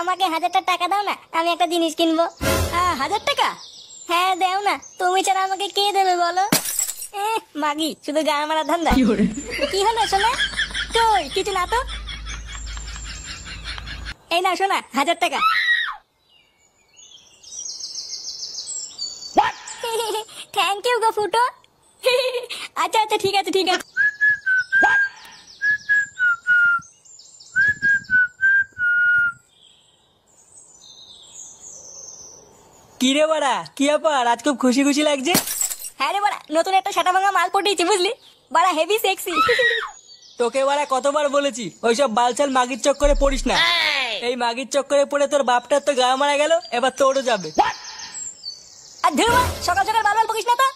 আমাকে 1000টা টাকা দাও না, আমি একটা জিনিস কিনবো। 1000 টাকা? হ্যাঁ দাও না, তুমি ছাড়া আমাকে কে দেবে বলো? মাগি শুধু গান মারা ধান্দা। কি হলো শোনা? কই কিছু না তো। এই না শোনা 1000 টাকা। থ্যাংক ইউ গো ফুটো। আচ্ছা আচ্ছা ঠিক আছে ঠিক আছে। কি রে বাড়া, কি ব্যাপার? আজ খুব খুশি খুশি লাগছে। হ্যাঁ রে বাড়া, নতুন একটা সাটা ভাঙা মাল পটিয়েছি বুঝলি, বাড়া হেভি সেক্সি। তোকে বাড়া কতবার বলেছি ওইসব বালছাল মাগির চক্করে পড়িস না। এই মাগির চক্করে পড়ে তোর বাপটার তো গা মারা গেল, এবার তোরও যাবে। আর ধুর বাড়া, সকাল সকাল বাল বকিস না তো।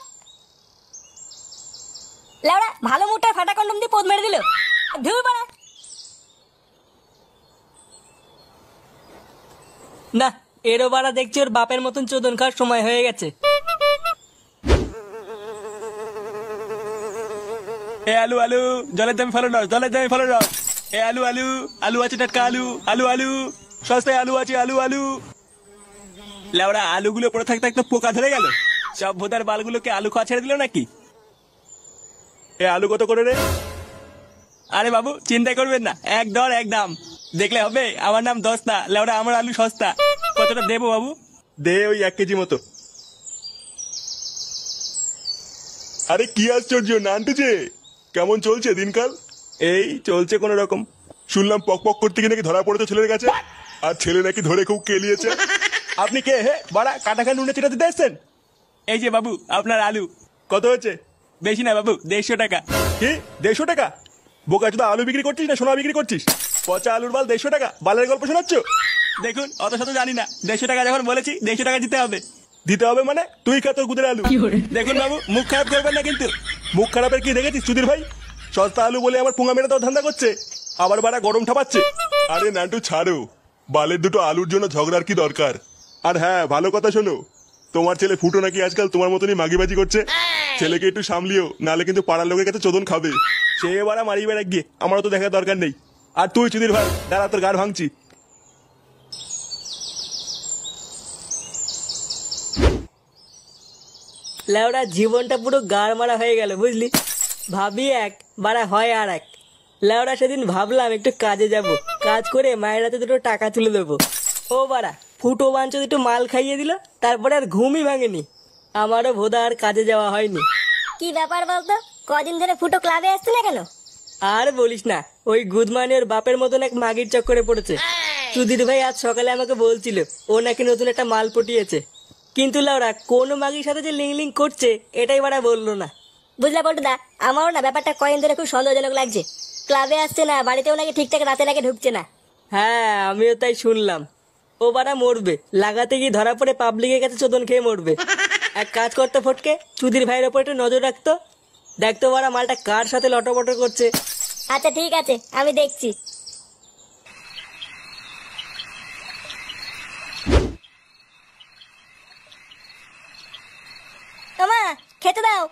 লেওড়া ভালো মুখটা ফাটা কন্ডম দিয়ে পোদ মেরে দিল। ধুর বাড়া। না, এরও বাড়া দেখছি ওর বাপের মতন চোদন খাওয়ার সময় হয়ে গেছে। এ আলু আলু, জলের দামে ফেলো না, জলের দামে ফেলো না। এ আলু আলু, আলু আছে টাটকা আলু, আলু আলু, সস্তায় আলু আছে, আলু আলু। লেওড়া আলুগুলো পড়ে থাকতে থাকতে পোকা ধরে গেল। সব ভোদার বালগুলোকে আলু খাওয়া ছেড়ে দিল নাকি? এ আলু কত করে রে? আরে বাবু চিন্তা করবেন না, এক দর এক দাম। দেখলে হবে, আমার নাম দস্তা, লেওড়া আমার আলু সস্তা। কতটা দেবো বাবু? দে ওই 1 কেজি মতো। আরে কি আশ্চর্য নানটু যে, কেমন চলছে দিনকাল? এই চলছে কোন রকম। শুনলাম পক পক করতে গিয়ে নাকি ধরা পড়েছে ছেলের কাছে, আর ছেলে নাকি ধরে খুব কেলিয়েছে। আপনি কে হে বাড়া, কাটা খান নুনে চিটাতে দিতে এসছেন? এই যে বাবু আপনার আলু। কত হয়েছে? বেশি না বাবু, 150 টাকা। কি 150 টাকা? বোকা চোদা, আলু বিক্রি করছিস না সোনা বিক্রি করছিস? পচা আলুর বাল 150 টাকা? বালের গল্প শোনাচ্ছ? দেখুন অত শত জানি না, 150 টাকা যখন বলেছি 150 টাকা দিতে হবে। দিতে হবে মানে? তুই খা তোর গুদের আলু। দেখুন বাবু মুখ খারাপ করবেন না কিন্তু। মুখ খারাপের কি দেখেছিস চুদির ভাই? সস্তা আলু বলে আমার পুঙ্গা মেরে তো ধান্দা করছে, আবার বাড়া গরম ঠাপাচ্ছে। আরে নান্টু ছাড়ো, বালের দুটো আলুর জন্য ঝগড়ার কি দরকার? আর হ্যাঁ ভালো কথা শোনো, তোমার ছেলে ফুটো নাকি আজকাল তোমার মতনই মাগিবাজি করছে। ছেলেকে একটু সামলিও, নালে কিন্তু পাড়ার লোকের কাছে চোদন খাবে। সে বাড়া মারি বেড়া গিয়ে আমারও তো দেখার দরকার নেই। আর তুই চুদির ভাই দাঁড়া, তোর গাড় ভাঙছি। লেওড়া জীবনটা পুরো গাড় মারা হয়ে গেল বুঝলি। ভাবি এক, বাড়া হয় আর এক। লেওড়া সেদিন ভাবলাম একটু কাজে যাব, কাজ করে মায়ের হাতে দুটো টাকা তুলে দেবো। ও বাড়া ফুটো বাঞ্চ দুটো মাল খাইয়ে দিল, তারপরে আর ঘুমই ভাঙেনি। আমারও ভোদা আর কাজে যাওয়া হয়নি। কি ব্যাপার বলতো, কদিন ধরে ফুটো ক্লাবে আসছে না কেন? আর বলিস না, ওই গুদমানি ওর বাপের মতন এক মাগির চক্করে পড়েছে। সুধীর ভাই আজ সকালে আমাকে বলছিল ও নাকি নতুন একটা মাল পটিয়েছে, কিন্তু লাউরা কোন মাগির সাথে যে লিং লিং করছে এটাই বাড়া বললো না। বুঝলা বলটুদা, আমারও না ব্যাপারটা কয়েন ধরে খুব সন্দেহজনক লাগছে। ক্লাবে আসছে না, বাড়িতেও নাকি ঠিকঠাক রাতে নাকি ঢুকছে না। হ্যাঁ আমিও তাই শুনলাম। ও বাড়া মরবে, লাগাতে গিয়ে ধরা পড়ে পাবলিকের কাছে চোদন খেয়ে মরবে। এক কাজ করতে ফটকে, সুধীর ভাইয়ের ওপর একটু নজর রাখতো। দেখতো বাড়া মালটা কার সাথে লটপট করছে। আচ্ছা ঠিক আছে, আমি দেখছি। তোমা খেতে দাও।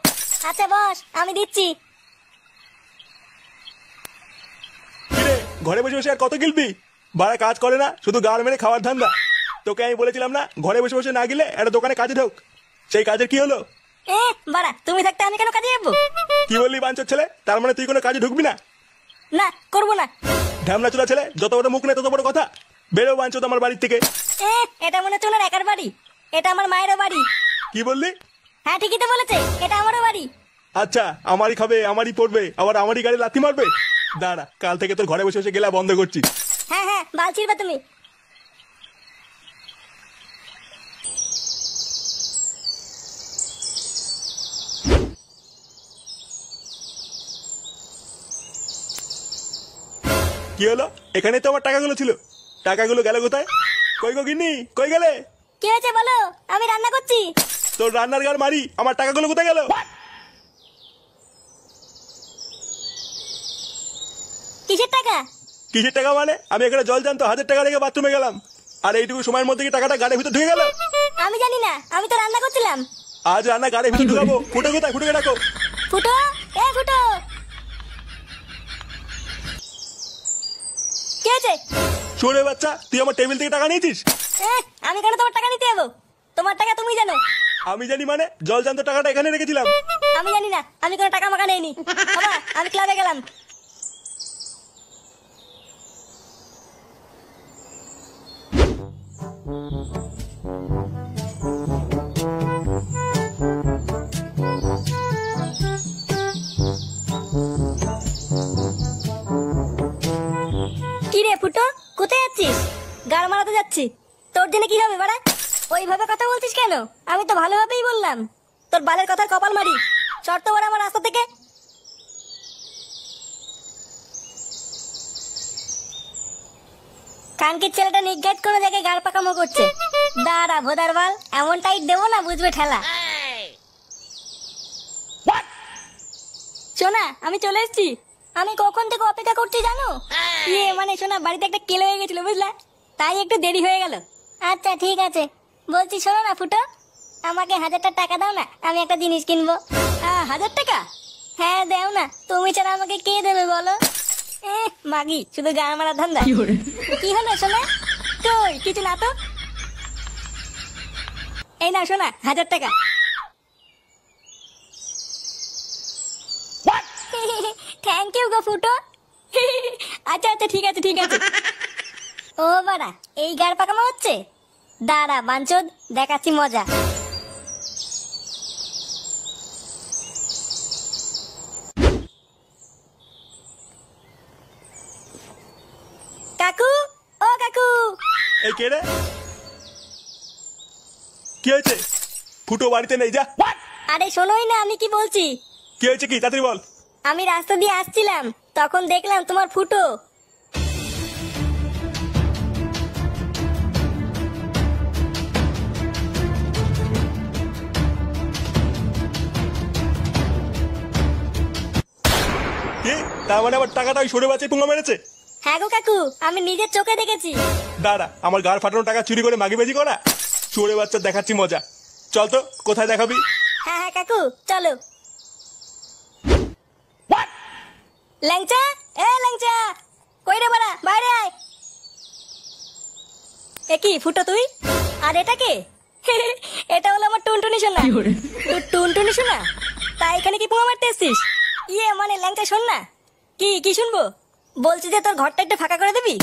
আচ্ছা বস, আমি দিচ্ছি। কিরে ঘরে বসে বসে আর কত গিলবি? বাড়া কাজ করে না, শুধু গাড় মেরে খাওয়ার ধান্দা। তোকে আমি বলেছিলাম না ঘরে বসে বসে না গেলে একটা দোকানে কাজে ঢোক। সেই কাজের কি হলো? বাড়া তুমি থাকতে আমি কেন কাজে যাবো? কি বললি বাঞ্চোর ছেলে? তার মানে তুই কোনো কাজে ঢুকবি না? না করবো না। ঢ্যামনা চোদা ছেলে, যত বড় মুখ নেই তত বড় কথা। বেরো বাঞ্চোদ আমার বাড়ির থেকে। এটা মনে হচ্ছে ওনার একার বাড়ি, এটা আমার মায়েরও বাড়ি। কি বললি? হ্যাঁ ঠিকই তো বলেছে, এটা আমারও বাড়ি। আচ্ছা আমারই খাবে, আমারই পড়বে, আবার আমারই গাড়ি লাথি মারবে? দাঁড়া, কাল থেকে তোর ঘরে বসে বসে গেলা বন্ধ করছি। হ্যাঁ হ্যাঁ বাল ছিড়বে তুমি। কি হলো? এখানে তো আমার টাকাগুলো ছিল, টাকাগুলো গেল কোথায়? কই গো গিন্নি, কই গেলে? কি হয়েছে বলো, আমি রান্না করছি। তোর রান্নার গাড় মারি, আমার টাকাগুলো কোথায় গেল? কিসের টাকা? কিসের টাকা মানে? আমি এখানে জল জানতো 1000 টাকা রেখে বাথরুমে গেলাম, আর এইটুকু সময়ের মধ্যে কি টাকাটা গাড়ির ভিতর ঢুকে গেল? আমি জানি না, আমি তো রান্না করছিলাম। আজ রান্না গাড়ির ভিতর ঢুকাবো। ফুটো কোথায়? ফুটোকে ডাকো। ফুটো, এ ফুটো। কি হয়েছে? চোরে বাচ্চা, তুই আমার টেবিল থেকে টাকা নিয়েছিস? আমি কেন তোমার টাকা নিতে যাবো? তোমার টাকা তুমি জানো। আমি জানি মানে? জল জানতো টাকাটা এখানে রেখেছিলাম। আমি জানি না, আমি কোনো টাকা মাকা নেইনি। বাবা, আমি ক্লাবে গেলাম। কি রে ফুটো, কোথায় যাচ্ছিস? গাড় মারাতে যাচ্ছি। তোর জন্য কি হবে বাড়া? ওইভাবে কথা বলছিস কেন? আমি তো ভালোভাবেই বললাম। তোর বালের কথার কপাল মারি। শর্ত বড় আমার রাস্তা থেকে। কানকির ছেলেটা নির্ঘাত কোনো জায়গায় গাড় পাকামো করছে। দাঁড়া ভোদার বাল, এমন টাইট দেবো না বুঝবে ঠেলা। শোনা, আমি চলে এসেছি। আমি কখন থেকে অপেক্ষা করছি জানো? মানে শোনা, বাড়িতে একটা কেলে হয়ে গেছিল বুঝলা, তাই একটু দেরি হয়ে গেল। আচ্ছা ঠিক আছে। বলছি শোনো না ফুটো, আমাকে 1000 টাকা দাও না, আমি একটা জিনিস কিনবো। 1000 টাকা? হ্যাঁ দাও না, তুমি ছাড়া আমাকে কে দেবে বলো? মাগি, শুধু গান মারার ধান্দা। কি হলো শোনা? কই কিছু না তো। এই না শোনা, 1000 টাকা। থ্যাংক ইউ গো ফুটো। আচ্ছা আচ্ছা ঠিক আছে ঠিক আছে। ও বাড়া, এই গাড় পাকামো হচ্ছে? দাঁড়া বাঞ্চোদ, দেখাচ্ছি মজা। কাকু, ও কাকু। এই কে রে? কি হয়েছে? ফুটো বাড়িতে নেই, যা। আরে শোনোই না আমি কি বলছি। কি হয়েছে কি, তাড়াতাড়ি বল। আমি রাস্তা দিয়ে আসছিলাম, তখন দেখলাম তোমার ফুটো। কি? তার মানে আমার টাকাটা ওই সরে বাচ্চায় পুঙ্গা মেরেছে? হ্যাঁ গো কাকু, আমি নিজের চোখে দেখেছি। দাঁড়া, আমার গাড় ফাটানো টাকা চুরি করে মাগিবাজি করা? চোরে বাচ্চা দেখাচ্ছি মজা। চল তো, কোথায় দেখাবি? হ্যাঁ হ্যাঁ কাকু, চলো। ল্যাংচা, এ ল্যাংচা, কই রে বাড়া, বাইরে আয়। এ কি ফুটো তুই? আর এটা কে? এটা হলো আমার টুনটুনি সোনা। টুনটুনি সোনা? তা এখানে কি পোঙা মারতে এসছিস? মানে ল্যাংচা শোন না। কি কি শুনবো? বলছি যে তোর ঘরটা একটু ফাঁকা করে দিবি।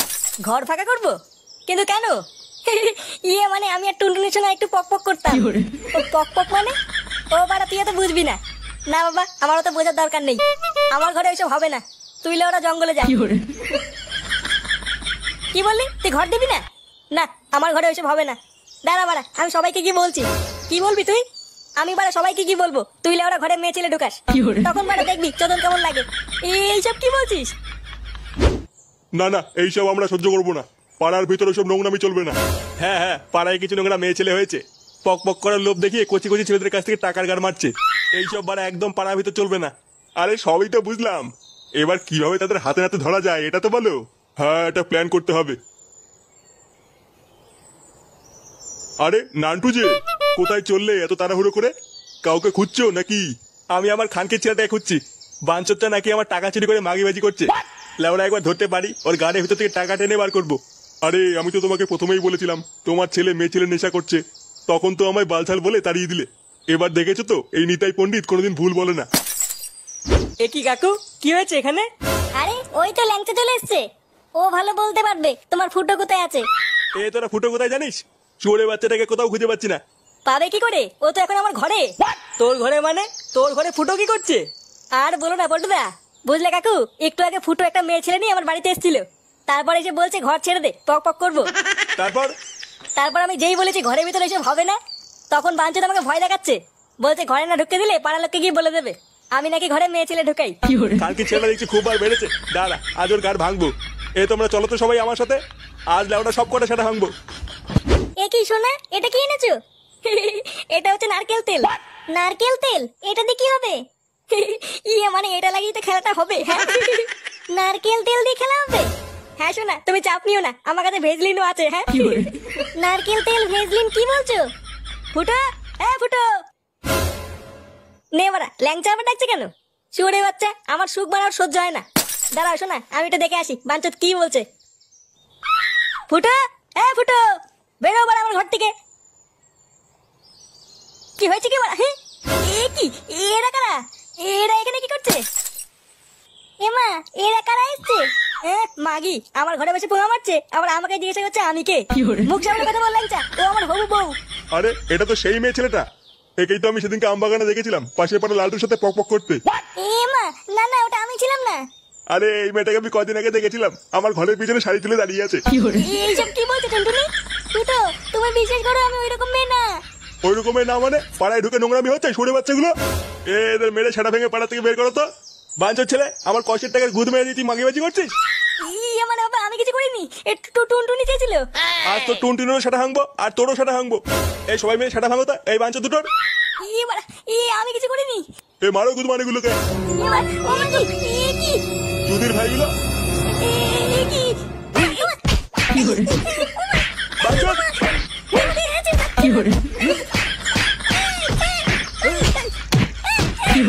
ঘর ফাঁকা করবো? কিন্তু কেন? মানে আমি আর টুনটুনি সোনা একটু পক পক করতাম। ও পক পক মানে? ও বাড়া, তুই তো বুঝবি না। না বাবা, আমারও তো বোঝার দরকার নেই। আমার ঘরে ওইসব হবে না। তুই ওরা জঙ্গলে যা। কি বললি? তুই ঘর দিবি না? না, আমার ঘরে ওইসব হবে না। দাঁড়া বাড়া, আমি সবাইকে কি বলছি। কি বলবি তুই? আমি বাড়া সবাইকে কি বলবো? তুই ওরা ঘরে মেয়ে ছেলে ঢুকাস, তখন বাড়া দেখবি চোদন কেমন লাগে। এইসব কি বলছিস? না না, এইসব আমরা সহ্য করবো না। পাড়ার ভিতরে সব নোংরামি চলবে না। হ্যাঁ হ্যাঁ, পাড়ায় কিছু নোংরা মেয়ে ছেলে হয়েছে, পক পক করার লোভ দেখিয়ে কচি কচি ছেলেদের কাছ থেকে টাকার গাড় মারছে। এইসব বাড়া একদম পাড়ার ভিতর চলবে না। আরে সবই তো বুঝলাম, এবার কিভাবে তাদের হাতে নাতে ধরা যায় এটা তো বলো। হ্যাঁ, এটা প্ল্যান করতে হবে। আরে নান্টু যে, কোথায় চললে এত তাড়াহুড়ো করে? কাউকে খুঁজছো নাকি? আমি আমার খানকে ছেলেটাকে খুঁজছি। বাঞ্চোরটা নাকি আমার টাকা চুরি করে মাগিবাজি করছে। লেওরা একবার ধরতে পারি, ওর গাড়ির ভিতর থেকে টাকা টেনে বার করবো। আরে আমি তো তোমাকে প্রথমেই বলেছিলাম তোমার ছেলে মেয়ে ছেলে নেশা করছে, তখন তো আমায় বালছাল বলে তাড়িয়ে দিলে। এবার দেখেছো তো, এই নিতাই পণ্ডিত কোনোদিন ভুল বলে না। এ কি কাকু, কি হয়েছে এখানে? আরে ওই তো ল্যাংচা চলে এসছে। ও ভালো বলতে পারবে তোমার ফুটো কোথায় আছে। এ তোরা ফুটো কোথায় জানিস? চোরে বাচ্চাটাকে কোথাও খুঁজে পাচ্ছি না। পাবে কি করে? ও তো এখন আমার ঘরে। তোর ঘরে মানে? তোর ঘরে ফুটো কি করছে? আর বলো না পল্টুদা, বুঝলে কাকু, একটু আগে ফুটো একটা মেয়ে ছেলে নিয়ে আমার বাড়িতে এসেছিল। তারপরে এসে বলছে ঘর ছেড়ে দে, পক পক করবো। তারপর আমি যেই বলেছি ঘরের ভিতরে এসব হবে না, তখন বাঞ্চোদ আমাকে ভয় দেখাচ্ছে। বলছে ঘরে না ঢুকতে দিলে পাড়ার লোককে গিয়ে বলে দেবে আমি নাকি ঘরে মেয়ে ছেলে ঢুকাই। কালকে ছেলেটা দেখছি খুব বার বেড়েছে। দাঁড়া, আজ ওর গাড় ভাঙবো। তোমরা চলো তো সবাই আমার সাথে, আজ লেওটা সব কটা সেটা ভাঙবো। এ কি শোনা, এটা কি এনেছো? এটা হচ্ছে নারকেল তেল। নারকেল তেল? এটা দিয়ে কি হবে? মানে এটা লাগিয়ে তো খেলাটা হবে। হ্যাঁ, নারকেল তেল দিয়ে খেলা হবে? হ্যাঁ শোনা, তুমি চাপ নিও না, আমার কাছে ভেজলিনও আছে। হ্যাঁ, নারকেল তেল ভেজলিন কি বলছো? ফুটো, ফুটো নে বাড়া, ল্যাংচা আবার ডাকছে কেন? শুয়োরে বাচ্চা, আমার সুখ বাড়ার সহ্য হয় না। দাঁড়াও শোনা, আমি এটা দেখে আসি বাঞ্চোদ কি বলছে। ফুটো, ফুটো, বেরো বাড়া আমার ঘর থেকে। কি হয়েছে কি বাড়া? হ্যাঁ, এ কি, এরা কারা? এরা এখানে কি করছে? এমা এরা কারা এসছে? মাগি আমার ঘরে বসে পোঙা মারছে, আবার আমাকে জিজ্ঞাসা করছে আমি কে। মুখ সামনে কথা বল ল্যাংচা, ও আমার হবু বউ। আরে এটা তো সেই মেয়ে ছেলেটা, একেই তো আমি সেদিনকে আমবাগানে দেখেছিলাম পাশের পাড়া লালটুর সাথে পক পক করতে। এমা না না, ওটা আমি ছিলাম না। আরে এই মেয়েটাকে আমি কদিন আগে দেখেছিলাম, আমার ঘরের পিছনে শাড়ি তুলে দাঁড়িয়ে আছে। এইসব কি বলছো টুনটুনি? ফুটো, তুমি বিশ্বাস করো আমি ওইরকম মেয়ে না। ওই রকমের না মানে? পাড়ায় ঢুকে নোংরামি হচ্ছে সরে বাচ্চাগুলো। এদের মেরে সেটা ভেঙে পাড়া থেকে বের করো তো। বাঞ্চোর ছেলে, আমার কষ্টের টাকার গুদ মেরে দিয়ে তুই মাগিবাজি করছিস। মানে বাবা আমি কিছু করিনি, একটু টুনটুনি চেয়েছিল। আর তো টুনটুনেরও সেটা ভাঙবো, আর তোরও সেটা ভাঙবো। এই সবাই মিলে সেটা ভাঙো তো, এই বাঞ্চো দুটোর। আমি কিছু করিনি। এ মারো গুদ মানিগুলোকে, চুদির ভাইগুলো। বাঞ্চো কি